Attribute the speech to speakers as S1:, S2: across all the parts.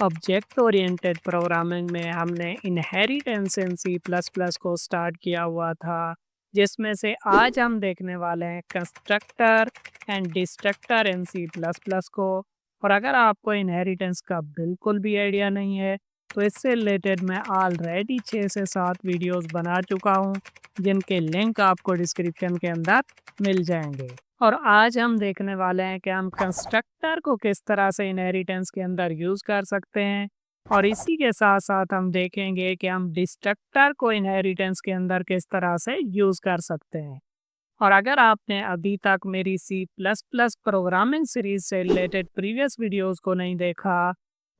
S1: Object oriented programming में हमने inheritance in C plus plus को स्टार्ट किया हुआ था, जिसमें से आज हम देखने वाले हैं constructor and destructor in C plus plus को। और अगर आपको इनहेरिटेंस का बिल्कुल भी आइडिया नहीं है, तो इससे रिलेटेड मैं ऑलरेडी 6 से 7 वीडियोस बना चुका हूँ, जिनके लिंक आपको डिस्क्रिप्शन के अंदर मिल जाएंगे। और आज हम देखने वाले हैं कि हम कंस्ट्रक्टर को किस तरह से इनहेरिटेंस के अंदर यूज़ कर सकते हैं, और इसी के साथ साथ हम देखेंगे कि हम डिस्ट्रक्टर को इनहेरिटेंस के अंदर किस तरह से यूज़ कर सकते हैं। और अगर आपने अभी तक मेरी C plus plus programming series से रिलेटेड प्रीवियस वीडियोस को नहीं देखा,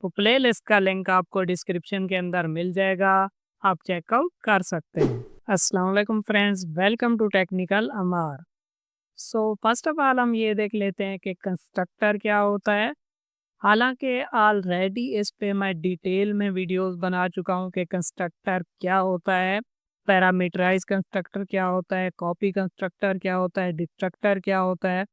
S1: तो प्लेलिस्ट का लिंक आपको डिस्क्रिप्शन के अंदर मिल जाएगा, आप चेकआउट कर सकते हैं। अस्सलाम वालेकुम friends, welcome to technical Amar. So first of all हम ये देख लेते हैं कि कंस्ट्रक्टर क्या होता है। हालांकि ऑलरेडी इस पे मैं डिटेल में वीडियोस बना चुका हूँ कि कंस्ट्रक्टर क्या होता है, पैरामीटराइज कंस्ट्रक्टर क्या होता है, कॉपी कंस्ट्रक्टर क्या होता है, डिस्ट्रक्टर क्या होता है।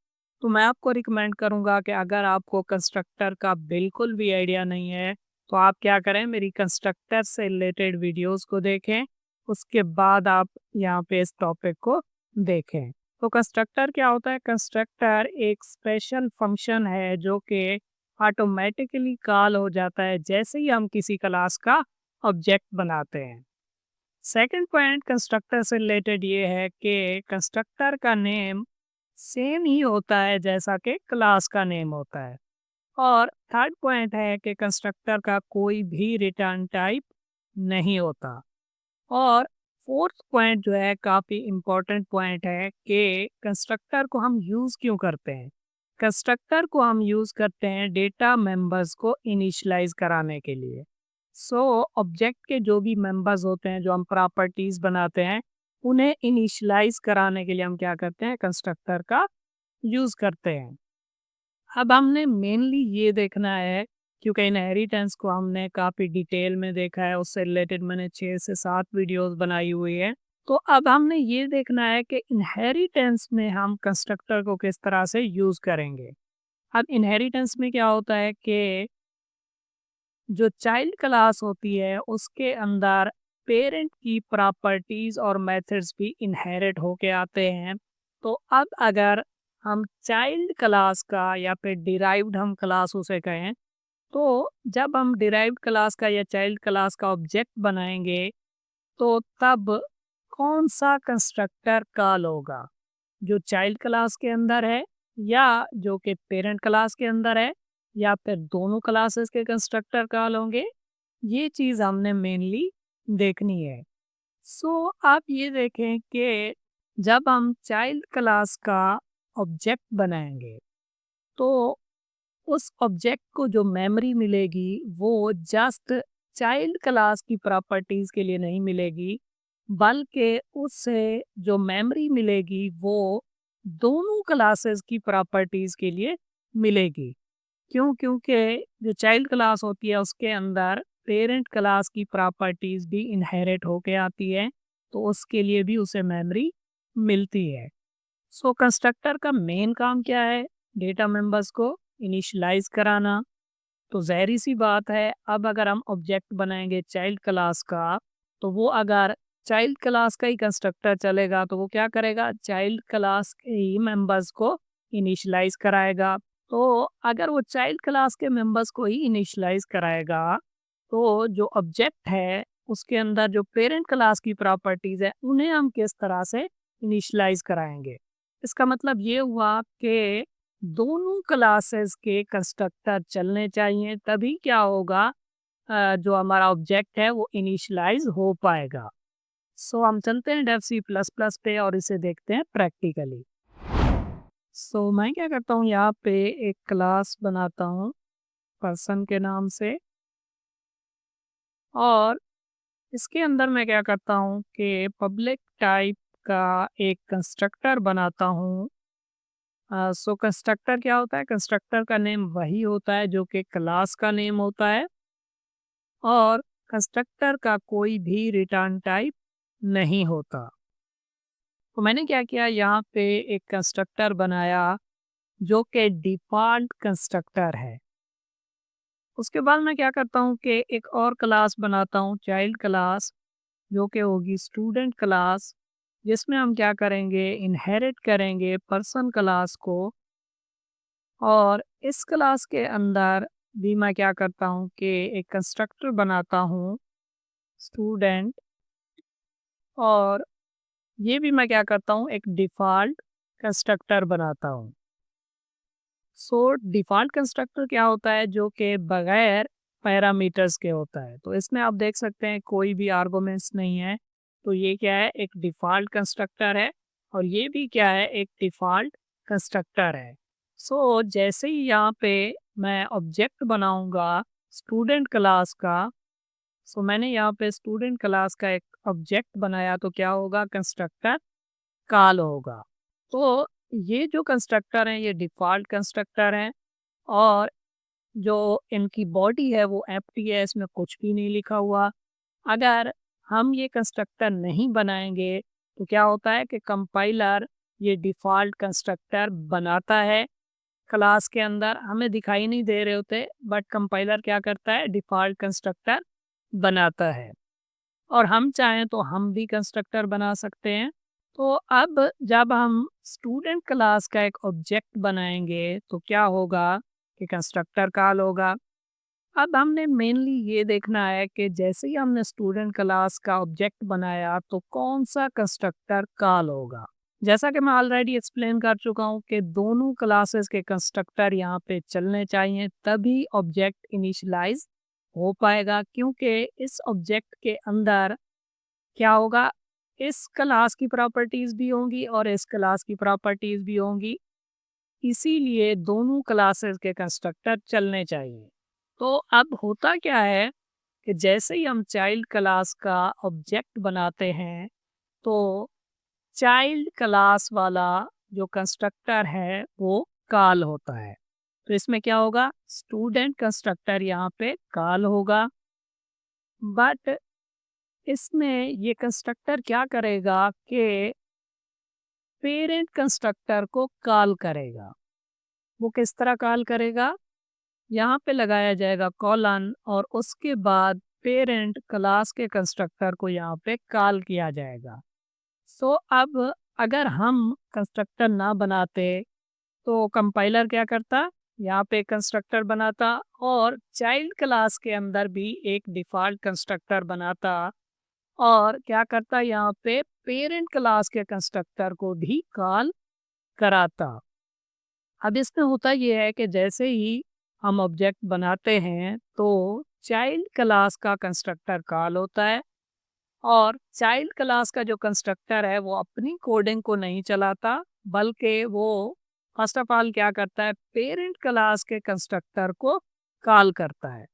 S1: तो मैं आपको रिकमेंड करूँगा कि अगर आपको कंस्ट्रक्टर का बिल्कुल भी आइडिया नहीं है, तो आप क्या करें, मेरी कंस्ट्रक्टर से रिलेटेड वीडियोस को देखें, उसके बाद आप यहाँ पे इस टॉपिक को देखें। तो कंस्ट्रक्टर क्या होता है? कंस्ट्रक्टर एक स्पेशल फंक्शन है जो कि ऑटोमेटिकली कॉल हो जाता है जैसे ही हम किसी क्लास का ऑब्जेक्ट बनाते हैं। सेकंड पॉइंट कंस्ट्रक्टर से रिलेटेड ये है कि कंस्ट्रक्टर का नेम सेम ही होता है जैसा कि क्लास का नेम होता है। और थर्ड पॉइंट है कि कंस्ट्रक्टर का कोई भी रिटर्न टाइप नहीं होता। और फोर्थ पॉइंट जो है काफ़ी इम्पोर्टेंट पॉइंट है कि कंस्ट्रक्टर को हम यूज़ क्यों करते हैं। कंस्ट्रक्टर को हम यूज़ करते हैं डेटा मेंबर्स को इनिशियलाइज कराने के लिए। सो ऑब्जेक्ट के जो भी मेंबर्स होते हैं, जो हम प्रॉपर्टीज बनाते हैं, उन्हें इनिशियलाइज कराने के लिए हम क्या करते हैं, कंस्ट्रक्टर का यूज़ करते हैं। अब हमने मेनली ये देखना है, क्योंकि इनहेरिटेंस को हमने काफ़ी डिटेल में देखा है, उससे रिलेटेड मैंने 6 से 7 वीडियोस बनाई हुई है। तो अब हमने ये देखना है कि इनहेरिटेंस में हम कंस्ट्रक्टर को किस तरह से यूज़ करेंगे। अब इनहेरिटेंस में क्या होता है कि जो चाइल्ड क्लास होती है उसके अंदर पेरेंट की प्रॉपर्टीज और मेथड्स भी इनहेरिट होके आते हैं। तो अब अगर हम चाइल्ड क्लास का या फिर डिराइव्ड हम क्लास उसे कहें, तो जब हम डिराइव्ड क्लास का या चाइल्ड क्लास का ऑब्जेक्ट बनाएंगे, तो तब कौन सा कंस्ट्रक्टर कॉल होगा, जो चाइल्ड क्लास के अंदर है या जो कि पेरेंट क्लास के अंदर है, या फिर दोनों क्लासेस के कंस्ट्रक्टर कॉल होंगे। ये चीज़ हमने मेनली देखनी है। सो आप ये देखें कि जब हम चाइल्ड क्लास का ऑब्जेक्ट बनाएंगे, तो उस ऑब्जेक्ट को जो मेमोरी मिलेगी वो जस्ट चाइल्ड क्लास की प्रॉपर्टीज के लिए नहीं मिलेगी, बल्कि उससे जो मेमोरी मिलेगी वो दोनों क्लासेस की प्रॉपर्टीज के लिए मिलेगी। क्यों? क्योंकि जो चाइल्ड क्लास होती है उसके अंदर पेरेंट क्लास की प्रॉपर्टीज भी इनहेरिट होके आती है, तो उसके लिए भी उसे मेमोरी मिलती है। सो कंस्ट्रक्टर का मेन काम क्या है? डेटा मेंबर्स को इनिशियलाइज कराना। तो ज़ाहिर सी बात है, अब अगर हम ऑब्जेक्ट बनाएंगे चाइल्ड क्लास का, तो वो अगर चाइल्ड क्लास का ही कंस्ट्रक्टर चलेगा, तो वो क्या करेगा, चाइल्ड क्लास के ही मेंबर्स को इनिशियलाइज कराएगा। तो अगर वो चाइल्ड क्लास के मेंबर्स को ही इनिशियलाइज कराएगा, तो जो ऑब्जेक्ट है उसके अंदर जो पेरेंट क्लास की प्रॉपर्टीज है उन्हें हम किस तरह से इनिशियलाइज कराएंगे। इसका मतलब ये हुआ कि दोनों क्लासेस के कंस्ट्रक्टर चलने चाहिए, तभी क्या होगा, जो हमारा ऑब्जेक्ट है वो इनिशियलाइज हो पाएगा। सो हम चलते हैं डेव सी प्लस प्लस पे और इसे देखते हैं प्रैक्टिकली। सो मैं क्या करता हूँ, यहाँ पे एक क्लास बनाता हूँ पर्सन के नाम से, और इसके अंदर मैं क्या करता हूँ कि पब्लिक टाइप का एक कंस्ट्रक्टर बनाता हूँ। सो कंस्ट्रक्टर क्या होता है? कंस्ट्रक्टर का नेम वही होता है जो कि क्लास का नेम होता है, और कंस्ट्रक्टर का कोई भी रिटर्न टाइप नहीं होता। तो मैंने क्या किया, यहाँ पे एक कंस्ट्रक्टर बनाया जो कि डिफ़ॉल्ट कंस्ट्रक्टर है। उसके बाद मैं क्या करता हूँ कि एक और क्लास बनाता हूँ, चाइल्ड क्लास, जो कि होगी स्टूडेंट क्लास, जिसमें हम क्या करेंगे, इनहेरिट करेंगे पर्सन क्लास को। और इस क्लास के अंदर भी मैं क्या करता हूँ कि एक कंस्ट्रक्टर बनाता हूँ, स्टूडेंट। और ये भी मैं क्या करता हूँ, एक डिफ़ॉल्ट कंस्ट्रक्टर बनाता हूँ। सो डिफ़ॉल्ट कंस्ट्रक्टर क्या होता है, जो कि बगैर पैरामीटर्स के होता है। तो इसमें आप देख सकते हैं कोई भी आर्गुमेंट्स नहीं है। तो ये क्या है, एक डिफ़ॉल्ट कंस्ट्रक्टर है। और ये भी क्या है, एक डिफ़ॉल्ट कंस्ट्रक्टर है। सो जैसे ही यहाँ पे मैं ऑब्जेक्ट बनाऊंगा स्टूडेंट क्लास का, सो मैंने यहाँ पे स्टूडेंट क्लास का एक ऑब्जेक्ट बनाया, तो क्या होगा, कंस्ट्रक्टर कॉल होगा। तो ये जो कंस्ट्रक्टर हैं ये डिफ़ॉल्ट कंस्ट्रक्टर हैं। और जो इनकी बॉडी है वो एम्प्टी है, इसमें कुछ भी नहीं लिखा हुआ। अगर हम ये कंस्ट्रक्टर नहीं बनाएंगे तो क्या होता है कि कंपाइलर ये डिफ़ॉल्ट कंस्ट्रक्टर बनाता है, क्लास के अंदर हमें दिखाई नहीं दे रहे होते, बट कंपाइलर क्या करता है, डिफ़ॉल्ट कंस्ट्रक्टर बनाता है। और हम चाहें तो हम भी कंस्ट्रक्टर बना सकते हैं। तो अब जब हम स्टूडेंट क्लास का एक ऑब्जेक्ट बनाएंगे तो क्या होगा कि कंस्ट्रक्टर कॉल होगा। अब हमने मेनली ये देखना है कि जैसे ही हमने स्टूडेंट क्लास का ऑब्जेक्ट बनाया तो कौन सा कंस्ट्रक्टर कॉल होगा। जैसा कि मैं ऑलरेडी एक्सप्लेन कर चुका हूँ कि दोनों क्लासेस के कंस्ट्रक्टर यहाँ पे चलने चाहिए, तभी ऑब्जेक्ट इनिशियलाइज हो पाएगा। क्योंकि इस ऑब्जेक्ट के अंदर क्या होगा, इस क्लास की प्रॉपर्टीज भी होंगी और इस क्लास की प्रॉपर्टीज भी होंगी, इसीलिए दोनों क्लासेस के कंस्ट्रक्टर चलने चाहिए। तो अब होता क्या है कि जैसे ही हम चाइल्ड क्लास का ऑब्जेक्ट बनाते हैं तो चाइल्ड क्लास वाला जो कंस्ट्रक्टर है वो कॉल होता है। तो इसमें क्या होगा, स्टूडेंट कंस्ट्रक्टर यहाँ पे कॉल होगा। बट इसमें ये कंस्ट्रक्टर क्या करेगा कि पेरेंट कंस्ट्रक्टर को कॉल करेगा। वो किस तरह कॉल करेगा, यहाँ पे लगाया जाएगा कॉलन और उसके बाद पेरेंट क्लास के कंस्ट्रक्टर को यहाँ पे कॉल किया जाएगा। सो अब अगर हम कंस्ट्रक्टर ना बनाते तो कंपाइलर क्या करता, यहाँ पे कंस्ट्रक्टर बनाता और चाइल्ड क्लास के अंदर भी एक डिफ़ॉल्ट कंस्ट्रक्टर बनाता और क्या करता, यहाँ पे पेरेंट क्लास के कंस्ट्रक्टर को भी कॉल कराता। अब इसमें होता ये है कि जैसे ही हम ऑब्जेक्ट बनाते हैं तो चाइल्ड क्लास का कंस्ट्रक्टर कॉल होता है। और चाइल्ड क्लास का जो कंस्ट्रक्टर है वो अपनी कोडिंग को नहीं चलाता, बल्कि वो फर्स्ट ऑफ ऑल क्या करता है, पेरेंट क्लास के कंस्ट्रक्टर को कॉल करता है।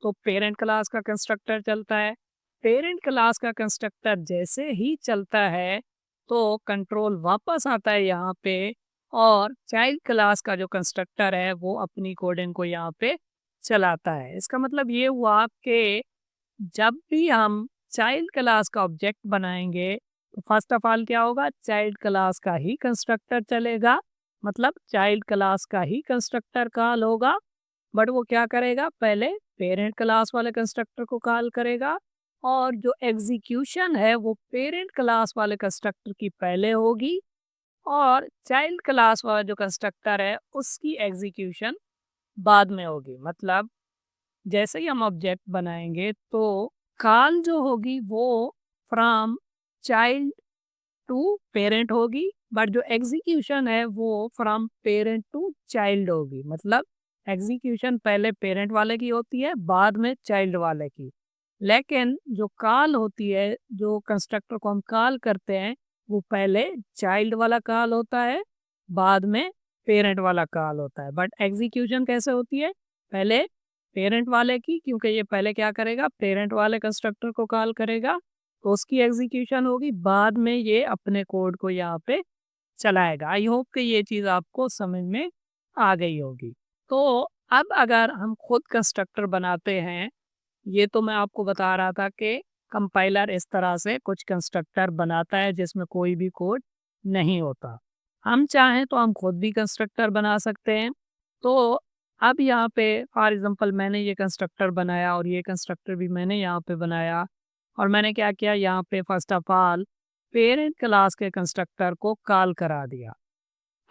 S1: तो पेरेंट क्लास का कंस्ट्रक्टर चलता है। पेरेंट क्लास का कंस्ट्रक्टर जैसे ही चलता है तो कंट्रोल वापस आता है यहाँ पे और चाइल्ड क्लास का जो कंस्ट्रक्टर है वो अपनी कोडिंग को यहाँ पे चलाता है। इसका मतलब ये हुआ कि जब भी हम चाइल्ड क्लास का ऑब्जेक्ट बनाएंगे तो फर्स्ट ऑफ ऑल क्या होगा, चाइल्ड क्लास का ही कंस्ट्रक्टर चलेगा, मतलब चाइल्ड क्लास का ही कंस्ट्रक्टर कॉल होगा। बट वो क्या करेगा, पहले पेरेंट क्लास वाले कंस्ट्रक्टर को कॉल करेगा और जो एग्जीक्यूशन है वो पेरेंट क्लास वाले कंस्ट्रक्टर की पहले होगी और चाइल्ड क्लास वाला जो कंस्ट्रक्टर है उसकी एग्जीक्यूशन बाद में होगी। मतलब जैसे ही हम ऑब्जेक्ट बनाएंगे तो कॉल जो होगी वो फ्रॉम चाइल्ड टू पेरेंट होगी, बट जो एग्जीक्यूशन है वो फ्रॉम पेरेंट टू चाइल्ड होगी। मतलब एग्जीक्यूशन पहले पेरेंट वाले की होती है, बाद में चाइल्ड वाले की। लेकिन जो कॉल होती है, जो कंस्ट्रक्टर को हम कॉल करते हैं, वो पहले चाइल्ड वाला कॉल होता है, बाद में पेरेंट वाला कॉल होता है। बट एग्जीक्यूशन कैसे होती है, पहले पेरेंट वाले की, क्योंकि ये पहले क्या करेगा, पेरेंट वाले कंस्ट्रक्टर को कॉल करेगा, तो उसकी एग्जीक्यूशन होगी, बाद में ये अपने कोड को यहाँ पे चलाएगा। आई होप कि ये चीज़ आपको समझ में आ गई होगी। तो अब अगर हम खुद कंस्ट्रक्टर बनाते हैं, ये तो मैं आपको बता रहा था कि कंपाइलर इस तरह से कुछ कंस्ट्रक्टर बनाता है जिसमें कोई भी कोड नहीं होता। हम चाहें तो हम खुद भी कंस्ट्रक्टर बना सकते हैं। तो अब यहाँ पे फॉर एग्जांपल मैंने ये कंस्ट्रक्टर बनाया और ये कंस्ट्रक्टर भी मैंने यहाँ पे बनाया और मैंने क्या किया यहाँ पे first of all parent class के कंस्ट्रक्टर को कॉल करा दिया।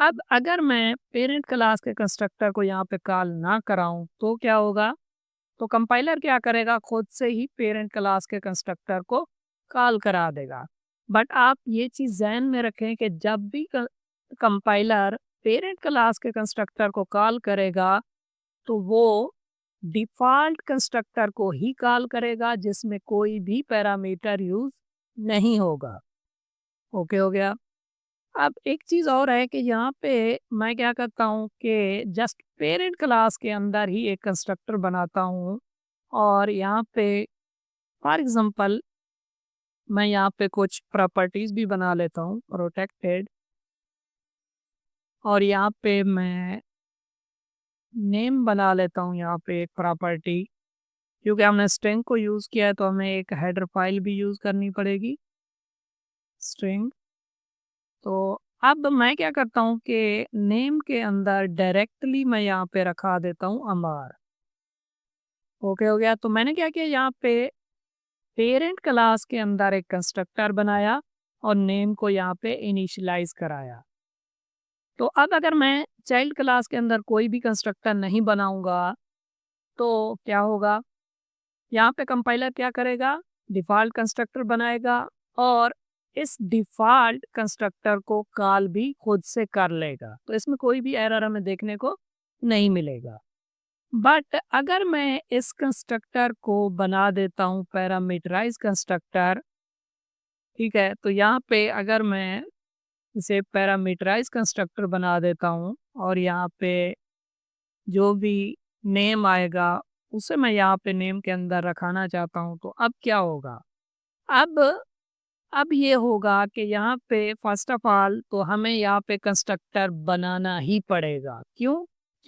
S1: अब अगर मैं पेरेंट क्लास के कंस्ट्रक्टर को यहाँ पे कॉल ना कराऊं तो क्या होगा? तो कंपाइलर क्या करेगा? खुद से ही पेरेंट क्लास के कंस्ट्रक्टर को कॉल करा देगा। बट आप ये चीज़ ज़हन में रखें कि जब भी कंपाइलर पेरेंट क्लास के कंस्ट्रक्टर को कॉल करेगा तो वो डिफ़ॉल्ट कंस्ट्रक्टर को ही कॉल करेगा जिसमें कोई भी पैरामीटर यूज़ नहीं होगा। ओके हो गया? अब एक चीज़ और है कि यहाँ पे मैं क्या करता हूँ कि जस्ट पेरेंट क्लास के अंदर ही एक कंस्ट्रक्टर बनाता हूँ और यहाँ पे फॉर एग्जांपल मैं यहाँ पे कुछ प्रॉपर्टीज़ भी बना लेता हूँ प्रोटेक्टेड और यहाँ पे मैं नेम बना लेता हूँ यहाँ पे एक प्रॉपर्टी क्योंकि हमने स्ट्रिंग को यूज़ किया है तो हमें एक हेडर फाइल भी यूज़ करनी पड़ेगी स्ट्रिंग। तो अब मैं क्या करता हूँ कि नेम के अंदर डायरेक्टली मैं यहाँ पे रखा देता हूँ अमर। ओके हो गया? तो मैंने क्या किया यहाँ पे पेरेंट क्लास के अंदर एक कंस्ट्रक्टर बनाया और नेम को यहाँ पे इनिशियलाइज कराया। तो अब अगर मैं चाइल्ड क्लास के अंदर कोई भी कंस्ट्रक्टर नहीं बनाऊंगा तो क्या होगा? यहाँ पे कंपाइलर क्या करेगा? डिफ़ॉल्ट कंस्ट्रक्टर बनाएगा और इस डिफ़ॉल्ट कंस्ट्रक्टर को कॉल भी खुद से कर लेगा। तो इसमें कोई भी एरर हमें देखने को नहीं मिलेगा। बट अगर मैं इस कंस्ट्रक्टर को बना देता हूँ पैरामीटराइज़ कंस्ट्रक्टर, ठीक है? तो यहाँ पे अगर मैं इसे पैरामीटराइज़ कंस्ट्रक्टर बना देता हूँ और यहाँ पे जो भी नेम आएगा उसे मैं यहाँ पे नेम के अंदर रखाना चाहता हूँ तो अब क्या होगा? अब अब ये होगा कि यहाँ पे फर्स्ट ऑफ ऑल तो हमें यहाँ पे कंस्ट्रक्टर बनाना ही पड़ेगा। क्यों?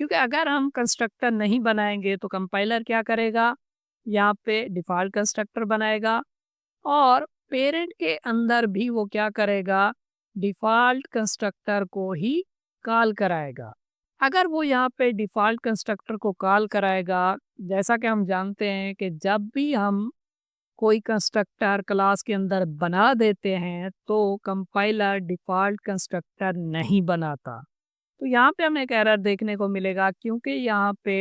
S1: क्योंकि अगर हम कंस्ट्रक्टर नहीं बनाएंगे तो कंपाइलर क्या करेगा? यहाँ पे डिफ़ॉल्ट कंस्ट्रक्टर बनाएगा और पेरेंट के अंदर भी वो क्या करेगा? डिफ़ॉल्ट कंस्ट्रक्टर को ही कॉल कराएगा। अगर वो यहाँ पे डिफ़ॉल्ट कंस्ट्रक्टर को कॉल कराएगा, जैसा कि हम जानते हैं कि जब भी हम कोई कंस्ट्रक्टर क्लास के अंदर बना देते हैं तो कंपाइलर डिफ़ॉल्ट कंस्ट्रक्टर नहीं बनाता। तो यहाँ पे हमें एक एरर देखने को मिलेगा क्योंकि यहाँ पे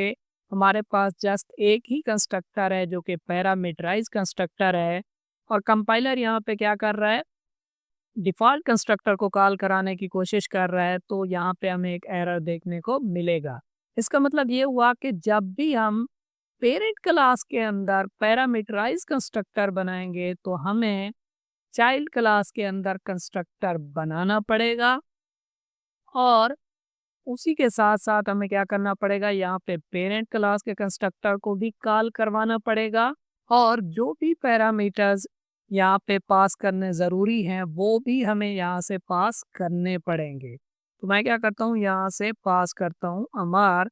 S1: हमारे पास जस्ट एक ही कंस्ट्रक्टर है जो कि पैरामीटराइज कंस्ट्रक्टर है और कंपाइलर यहाँ पे क्या कर रहा है? डिफ़ॉल्ट कंस्ट्रक्टर को कॉल कराने की कोशिश कर रहा है तो यहाँ पे हमें एक एरर देखने को मिलेगा। इसका मतलब ये हुआ कि जब भी हम पेरेंट क्लास के अंदर पैरामीटराइज कंस्ट्रक्टर बनाएंगे तो हमें चाइल्ड क्लास के अंदर कंस्ट्रक्टर बनाना पड़ेगा और उसी के साथ साथ हमें क्या करना पड़ेगा? यहाँ पे पेरेंट क्लास के कंस्ट्रक्टर को भी कॉल करवाना पड़ेगा और जो भी पैरामीटर्स यहाँ पे पास करने ज़रूरी हैं वो भी हमें यहाँ से पास करने पड़ेंगे। तो मैं क्या करता हूँ? यहाँ से पास करता हूँ अमर।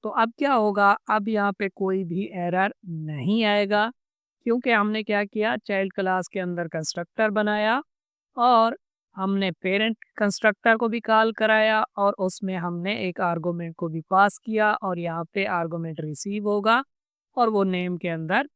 S1: तो अब क्या होगा? अब यहाँ पे कोई भी एरर नहीं आएगा क्योंकि हमने क्या किया? चाइल्ड क्लास के अंदर कंस्ट्रक्टर बनाया और हमने पेरेंट कंस्ट्रक्टर को भी कॉल कराया और उसमें हमने एक आर्गुमेंट को भी पास किया और यहाँ पे आर्गुमेंट रिसीव होगा और वो नेम के अंदर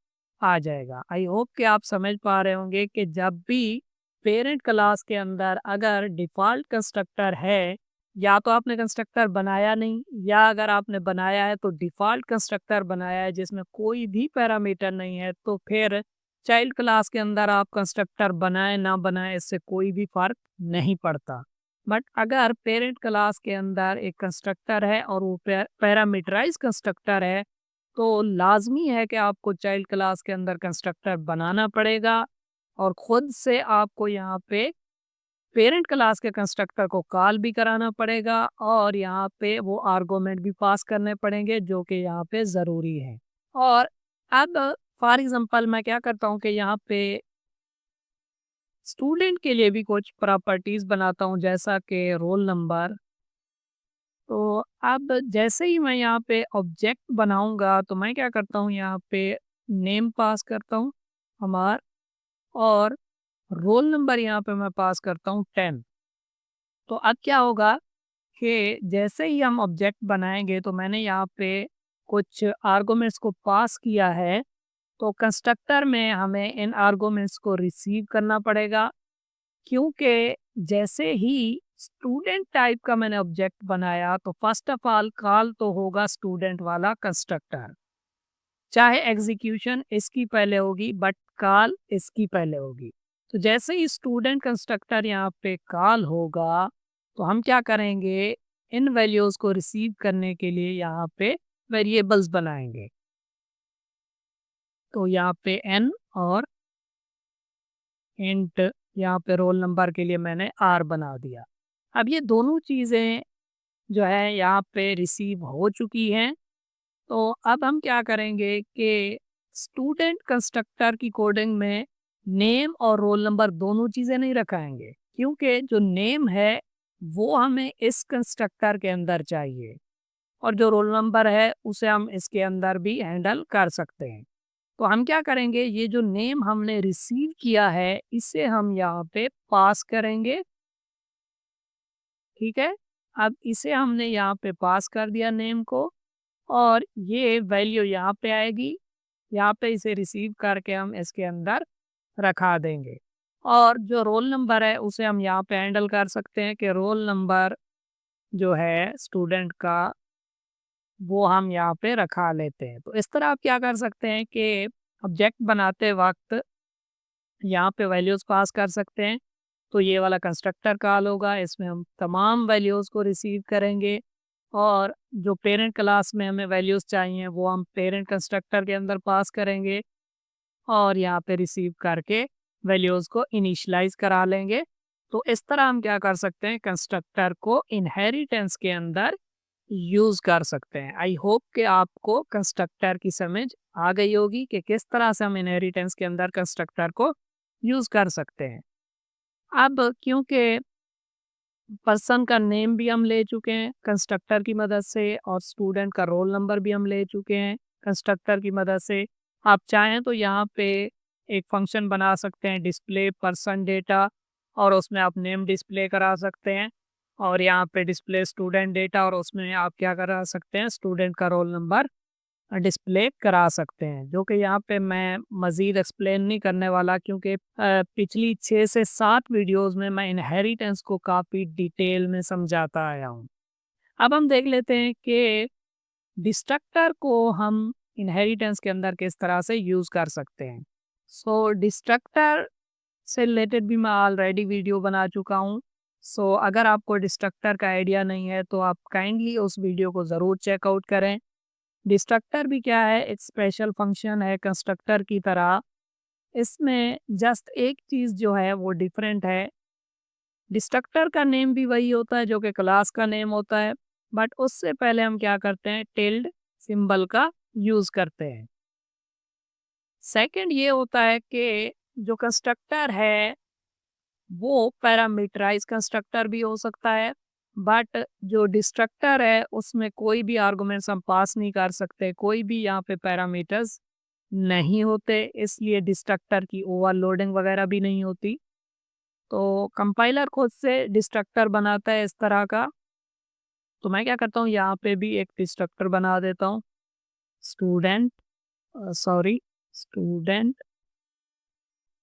S1: आ जाएगा। आई होप कि आप समझ पा रहे होंगे कि जब भी पेरेंट क्लास के अंदर अगर डिफ़ॉल्ट कंस्ट्रक्टर है या तो आपने कंस्ट्रक्टर बनाया नहीं या अगर आपने बनाया है तो डिफ़ॉल्ट कंस्ट्रक्टर बनाया है जिसमें कोई भी पैरामीटर नहीं है तो फिर चाइल्ड क्लास के अंदर आप कंस्ट्रक्टर बनाए ना बनाए इससे कोई भी फर्क नहीं पड़ता। बट अगर पेरेंट क्लास के अंदर एक कंस्ट्रक्टर है और वो पैरामीटराइज कंस्ट्रक्टर है तो लाजमी है कि आपको चाइल्ड क्लास के अंदर कंस्ट्रक्टर बनाना पड़ेगा और खुद से आपको यहाँ पे पेरेंट क्लास के कंस्ट्रक्टर को कॉल भी कराना पड़ेगा और यहाँ पे वो आर्गुमेंट भी पास करने पड़ेंगे जो कि यहाँ पे ज़रूरी है। और अब फॉर एग्जांपल मैं क्या करता हूँ कि यहाँ पे स्टूडेंट के लिए भी कुछ प्रॉपर्टीज बनाता हूँ जैसा कि रोल नंबर। तो अब जैसे ही मैं यहाँ पे ऑब्जेक्ट बनाऊंगा तो मैं क्या करता हूँ यहाँ पे नेम पास करता हूँ हमार और रोल नंबर यहाँ पे मैं पास करता हूँ 10। तो अब क्या होगा कि जैसे ही हम ऑब्जेक्ट बनाएंगे तो मैंने यहाँ पे कुछ आर्गुमेंट्स को पास किया है, तो कंस्ट्रक्टर में हमें इन आर्गुमेंट्स को रिसीव करना पड़ेगा, क्योंकि जैसे ही स्टूडेंट टाइप का मैंने ऑब्जेक्ट बनाया तो फर्स्ट ऑफ ऑल कॉल तो होगा स्टूडेंट वाला कंस्ट्रक्टर, चाहे एग्जीक्यूशन इसकी पहले होगी बट कॉल इसकी पहले होगी। तो जैसे ही स्टूडेंट कंस्ट्रक्टर यहाँ पे कॉल होगा तो हम क्या करेंगे, इन वैल्यूज को रिसीव करने के लिए यहाँ पे वेरिएबल्स बनाएंगे। तो यहाँ पे n और इंट यहाँ पे रोल नंबर के लिए मैंने r बना दिया। अब ये दोनों चीज़ें जो है यहाँ पे रिसीव हो चुकी हैं। तो अब हम क्या करेंगे कि स्टूडेंट कंस्ट्रक्टर की कोडिंग में नेम और रोल नंबर दोनों चीज़ें नहीं रखाएंगे, क्योंकि जो नेम है वो हमें इस कंस्ट्रक्टर के अंदर चाहिए और जो रोल नंबर है उसे हम इसके अंदर भी हैंडल कर सकते हैं। तो हम क्या करेंगे, ये जो नेम हमने रिसीव किया है इसे हम यहाँ पे पास करेंगे। ठीक है, अब इसे हमने यहाँ पे पास कर दिया नेम को, और ये वैल्यू यहाँ पे आएगी। यहाँ पे इसे रिसीव करके हम इसके अंदर रखा देंगे, और जो रोल नंबर है उसे हम यहाँ पे हैंडल कर सकते हैं कि रोल नंबर जो है स्टूडेंट का वो हम यहाँ पे रखा लेते हैं। तो इस तरह आप क्या कर सकते हैं कि ऑब्जेक्ट बनाते वक्त यहाँ पे वैल्यूज़ पास कर सकते हैं। तो ये वाला कंस्ट्रक्टर कॉल होगा, इसमें हम तमाम वैल्यूज़ को रिसीव करेंगे, और जो पेरेंट क्लास में हमें वैल्यूज़ चाहिए वो हम पेरेंट कंस्ट्रक्टर के अंदर पास करेंगे, और यहाँ पे रिसीव करके वैल्यूज़ को इनिशियलाइज करा लेंगे। तो इस तरह हम क्या कर सकते हैं, कंस्ट्रक्टर को इनहेरिटेंस के अंदर यूज़ कर सकते हैं। आई होप कि आपको कंस्ट्रक्टर की समझ आ गई होगी कि किस तरह से हम इनहेरिटेंस के अंदर कंस्ट्रक्टर को यूज़ कर सकते हैं। अब क्योंकि पर्सन का नेम भी हम ले चुके हैं कंस्ट्रक्टर की मदद से, और स्टूडेंट का रोल नंबर भी हम ले चुके हैं कंस्ट्रक्टर की मदद से, आप चाहें तो यहाँ पे एक फंक्शन बना सकते हैं डिस्प्ले पर्सन डेटा, और उसमें आप नेम डिस्प्ले करा सकते हैं, और यहाँ पे डिस्प्ले स्टूडेंट डेटा, और उसमें आप क्या करा सकते हैं, स्टूडेंट का रोल नंबर डिस्प्ले करा सकते हैं, जो कि यहाँ पे मैं मज़ीद एक्सप्लेन नहीं करने वाला, क्योंकि पिछली 6 से 7 वीडियोस में मैं इनहेरिटेंस को काफ़ी डिटेल में समझाता आया हूँ। अब हम देख लेते हैं कि डिस्ट्रक्टर को हम इनहेरिटेंस के अंदर किस तरह से यूज़ कर सकते हैं। सो डिस्ट्रक्टर से रिलेटेड भी मैं ऑलरेडी वीडियो बना चुका हूँ। सो अगर आपको डिस्ट्रक्टर का आइडिया नहीं है तो आप काइंडली उस वीडियो को ज़रूर चेकआउट करें। डिस्ट्रक्टर भी क्या है, एक स्पेशल फंक्शन है कंस्ट्रक्टर की तरह। इसमें जस्ट एक चीज़ जो है वो डिफरेंट है। डिस्ट्रक्टर का नेम भी वही होता है जो कि क्लास का नेम होता है, बट उससे पहले हम क्या करते हैं, टिल्ड सिंबल का यूज़ करते हैं। सेकंड ये होता है कि जो कंस्ट्रक्टर है वो पैरामीटराइज कंस्ट्रक्टर भी हो सकता है, बट जो डिस्ट्रक्टर है उसमें कोई भी आर्गुमेंट्स हम पास नहीं कर सकते, कोई भी यहाँ पे पैरामीटर्स नहीं होते, इसलिए डिस्ट्रक्टर की ओवरलोडिंग वगैरह भी नहीं होती। तो कंपाइलर खुद से डिस्ट्रक्टर बनाता है इस तरह का। तो मैं क्या करता हूँ, यहाँ पे भी एक डिस्ट्रक्टर बना देता हूँ, स्टूडेंट स्टूडेंट।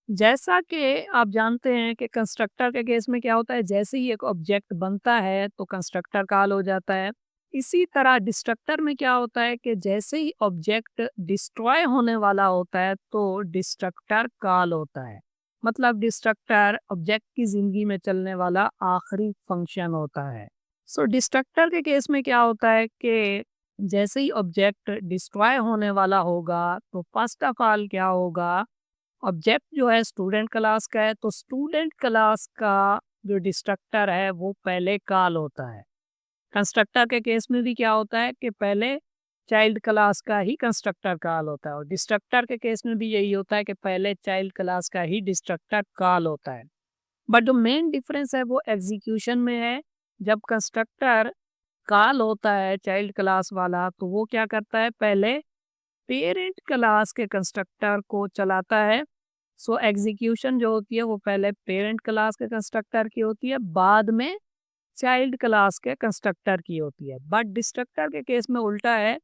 S1: जैसा कि आप जानते हैं कि कंस्ट्रक्टर के केस में क्या होता है, जैसे ही एक ऑब्जेक्ट बनता है तो कंस्ट्रक्टर कॉल हो जाता है। इसी तरह डिस्ट्रक्टर में क्या होता है कि जैसे ही ऑब्जेक्ट डिस्ट्रॉय होने वाला होता है तो डिस्ट्रक्टर कॉल होता है। मतलब डिस्ट्रक्टर ऑब्जेक्ट की ज़िंदगी में चलने वाला आखिरी फंक्शन होता है। सो डिस्ट्रक्टर के केस में क्या होता है कि जैसे ही ऑब्जेक्ट डिस्ट्रॉय होने वाला होगा तो फर्स्ट ऑफ ऑल क्या होगा, ऑब्जेक्ट जो है स्टूडेंट क्लास का है तो स्टूडेंट क्लास का जो डिस्ट्रक्टर है वो पहले कॉल होता है। कंस्ट्रक्टर के केस में भी क्या होता है कि पहले चाइल्ड क्लास का ही कंस्ट्रक्टर कॉल होता है, और डिस्ट्रक्टर के केस में भी यही होता है कि पहले चाइल्ड क्लास का ही डिस्ट्रक्टर कॉल होता है। बट जो मेन डिफरेंस है वो एग्जीक्यूशन में है। जब कंस्ट्रक्टर कॉल होता है चाइल्ड क्लास वाला तो वो क्या करता है, पहले पेरेंट क्लास के कंस्ट्रक्टर को चलाता है। सो एग्जीक्यूशन जो होती है वो पहले पेरेंट क्लास के कंस्ट्रक्टर की होती है, बाद में चाइल्ड क्लास के कंस्ट्रक्टर की होती है। बट डिस्ट्रक्टर के केस में उल्टा है,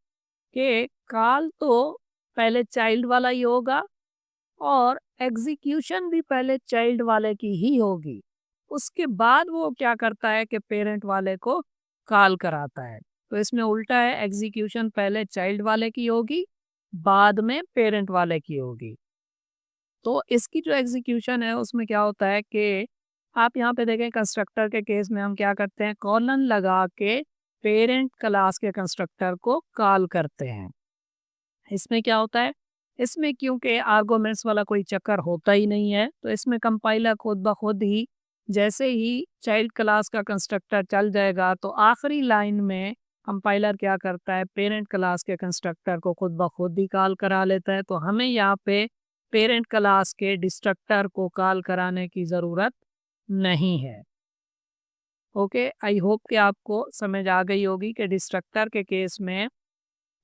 S1: कि कॉल तो पहले चाइल्ड वाला ही होगा और एग्जीक्यूशन भी पहले चाइल्ड वाले की ही होगी। उसके बाद वो क्या करता है कि पेरेंट वाले को कॉल कराता है। तो इसमें उल्टा है, एग्जीक्यूशन पहले चाइल्ड वाले की होगी, बाद में पेरेंट वाले की होगी। तो इसकी जो एग्जीक्यूशन है उसमें क्या होता है कि आप यहाँ पे देखें कंस्ट्रक्टर के केस में हम क्या करते हैं, कॉलन लगा के पेरेंट क्लास के कंस्ट्रक्टर को कॉल करते हैं। इसमें क्या होता है, इसमें क्योंकि आर्गुमेंट्स वाला कोई चक्कर होता ही नहीं है, तो इसमें कंपाइलर खुद ब खुद ही जैसे ही चाइल्ड क्लास का कंस्ट्रक्टर चल जाएगा तो आखिरी लाइन में कंपाइलर क्या करता है, पेरेंट क्लास के कंस्ट्रक्टर को खुद ब खुद ही कॉल करा लेता है। तो हमें यहाँ पे पेरेंट क्लास के डिस्ट्रक्टर को कॉल कराने की ज़रूरत नहीं है। ओके, आई होप कि आपको समझ आ गई होगी कि डिस्ट्रक्टर के केस में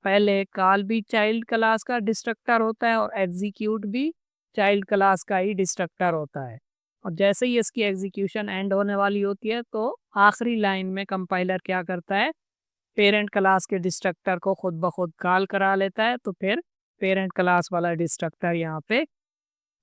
S1: पहले कॉल भी चाइल्ड क्लास का डिस्ट्रक्टर होता है और एग्जीक्यूट भी चाइल्ड क्लास का ही डिस्ट्रक्टर होता है। और जैसे ही इसकी एग्जीक्यूशन एंड होने वाली होती है तो आखिरी लाइन में कंपाइलर क्या करता है, पेरेंट क्लास के डिस्ट्रक्टर को खुद ब खुद कॉल करा लेता है। तो फिर पेरेंट क्लास वाला डिस्ट्रक्टर यहाँ पे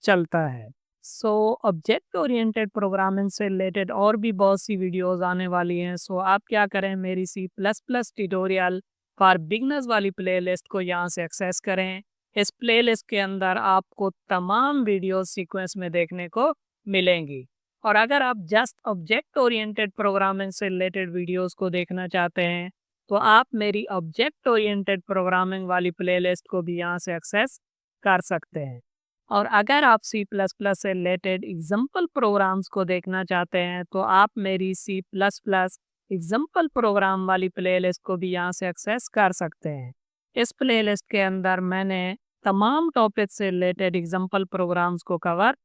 S1: चलता है। सो ऑब्जेक्ट ओरिएंटेड प्रोग्रामिंग से रिलेटेड और भी बहुत सी वीडियोस आने वाली हैं। सो आप क्या करें, मेरी C plus plus tutorial for beginners वाली प्लेलिस्ट को यहाँ से एक्सेस करें। इस प्लेलिस्ट के अंदर आपको तमाम वीडियोस सीक्वेंस में देखने को मिलेंगी। और अगर आप जस्ट ऑब्जेक्ट ओरिएंटेड प्रोग्रामिंग से रिलेटेड वीडियोस को देखना चाहते हैं तो आप मेरी ऑब्जेक्ट ओरिएंटेड प्रोग्रामिंग वाली प्लेलिस्ट को भी यहाँ से एक्सेस कर सकते हैं। और अगर आप सी प्लस प्लस से रिलेटेड एग्जाम्पल प्रोग्राम्स को देखना चाहते हैं तो आप मेरी C plus plus example program वाली प्लेलिस्ट को भी यहाँ से एक्सेस कर सकते हैं। इस प्लेलिस्ट के अंदर मैंने तमाम टॉपिक से रिलेटेड एग्जाम्पल प्रोग्राम्स को कवर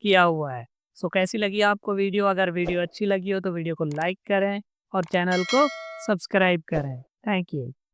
S1: किया हुआ है। सो कैसी लगी आपको वीडियो? अगर वीडियो अच्छी लगी हो तो वीडियो को लाइक करें और चैनल को सब्सक्राइब करें। Thank you.